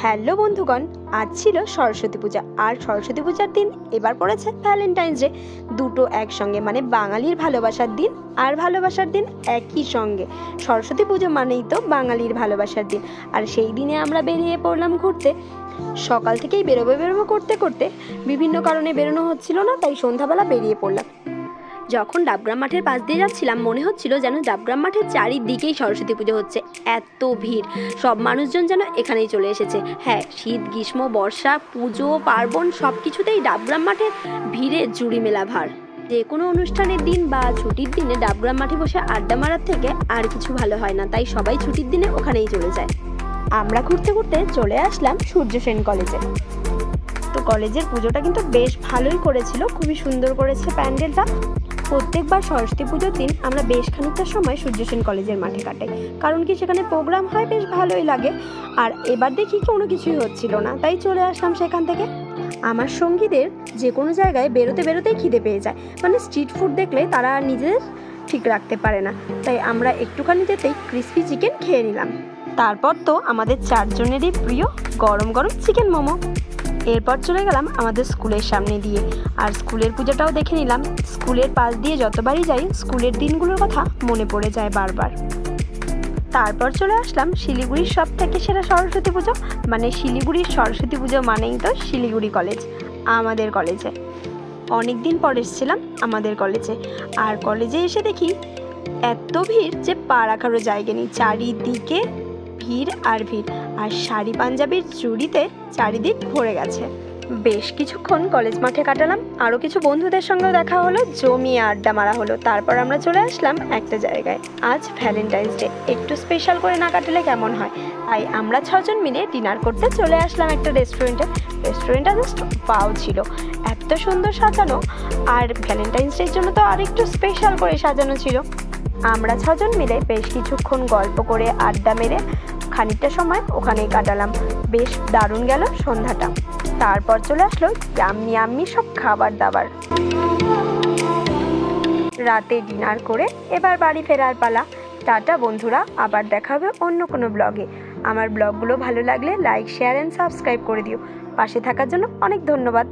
Hello বন্ধুগণ, আজ ছিল সরস্বতী পূজা। আর সরস্বতী পূজার দিন এবার পড়েছে ভ্যালেন্টাইন্স ডে। দুটো একসঙ্গে, মানে বাঙালির ভালোবাসার দিন আর ভালোবাসার দিন একই সঙ্গে। সরস্বতী পুজো মানেই তো বাঙালির ভালোবাসার দিন। আর সেই দিনে আমরা বেরিয়ে পড়লাম ঘুরতে। সকাল থেকেই বেরোবো করতে করতে বিভিন্ন কারণে বেরোনো হচ্ছিল না, তাই সন্ধ্যাবেলা বেরিয়ে পড়লাম। যখন ডাবগ্রাম মাঠের পাশ দিয়ে যাচ্ছিলাম মনে হচ্ছিল যেন ডাবগ্রাম মাঠের চারিদিকেই সরস্বতী পুজো হচ্ছে। এত ভিড়, সব মানুষজন যেন এখানেই চলে এসেছে। হ্যাঁ, শীত গ্রীষ্ম বর্ষা পুজো পার্বণ সব কিছুতেই ডাবগ্রাম মাঠের ভিড়ে জুড়ি মেলা ভার। যে কোনো অনুষ্ঠানের দিন বা ছুটির দিনে ডাবগ্রাম মাঠে বসে আড্ডা মারার থেকে আর কিছু ভালো হয় না, তাই সবাই ছুটির দিনে ওখানেই চলে যায়। আমরা ঘুরতে ঘুরতে চলে আসলাম সূর্য সেন কলেজে। তো কলেজের পুজোটা কিন্তু বেশ ভালোই করেছিল, খুবই সুন্দর করেছে প্যান্ডেলটা। প্রত্যেকবার সরস্বতী পুজোর দিন আমরা বেশ খানিকটা সময় সূর্য সেন কলেজের মাঠে কাটাই, কারণ কি সেখানে প্রোগ্রাম হয়, বেশ ভালোই লাগে। আর এবার দেখি কোনো কিছুই হচ্ছিল না, তাই চলে আসলাম সেখান থেকে। আমার সঙ্গীদের যে কোনো জায়গায় বেরোতেই খিদে পেয়ে যায়, মানে স্ট্রিট ফুড দেখলে তারা নিজেদের ঠিক রাখতে পারে না। তাই আমরা একটুখানি যেতেই ক্রিসপি চিকেন খেয়ে নিলাম। তারপর তো আমাদের চারজনেরই প্রিয় গরম গরম চিকেন মোমো। এরপর চলে গেলাম আমাদের স্কুলের সামনে দিয়ে, আর স্কুলের পুজোটাও দেখে নিলাম। স্কুলের পাশ দিয়ে যতবারই যাই স্কুলের দিনগুলোর কথা মনে পড়ে যায় বারবার। তারপর চলে আসলাম শিলিগুড়ির সব থেকে সেরা সরস্বতী পুজো, মানে শিলিগুড়ির সরস্বতী পুজো মানেই তো শিলিগুড়ি কলেজ। আমাদের কলেজে অনেক দিন পর এসেছিলাম আমাদের কলেজে, আর কলেজে এসে দেখি এত ভিড় যে পা রাখারও জায়গা নেই। চারিদিকে ভিড় আর ভিড়, আর শাড়ি পাঞ্জাবির চুড়িতে চারিদিক ভরে গেছে। বেশ কিছুক্ষণ কলেজ মাঠে কাটালাম, আরও কিছু বন্ধুদের সঙ্গেও দেখা হলো, জমিয়ে আড্ডা মারা হলো। তারপর আমরা চলে আসলাম একটা জায়গায়। আজ ভ্যালেন্টাইন্স ডে, একটু স্পেশাল করে না কাটালে কেমন হয়, তাই আমরা 6 জন মিলে ডিনার করতে চলে আসলাম একটা রেস্টুরেন্টে। রেস্টুরেন্টটা জাস্ট পাও ছিল, এত সুন্দর সাজানো। আর ভ্যালেন্টাইন্স ডের জন্য তো আর একটু স্পেশাল করে সাজানো ছিল। আমরা 6 জন মিলে বেশ কিছুক্ষণ গল্প করে আড্ডা মেরে খানিকটা সময় ওখানেই কাটালাম। বেশ দারুণ গেল সন্ধ্যাটা। তারপর চলে আসলো ইয়াম্মি সব খাবার দাবার। রাতে ডিনার করে এবার বাড়ি ফেরার পালা। টাটা বন্ধুরা, আবার দেখা হবে অন্য কোনো ব্লগে। আমার ব্লগগুলো ভালো লাগলে লাইক শেয়ার অ্যান্ড সাবস্ক্রাইব করে দিও। পাশে থাকার জন্য অনেক ধন্যবাদ।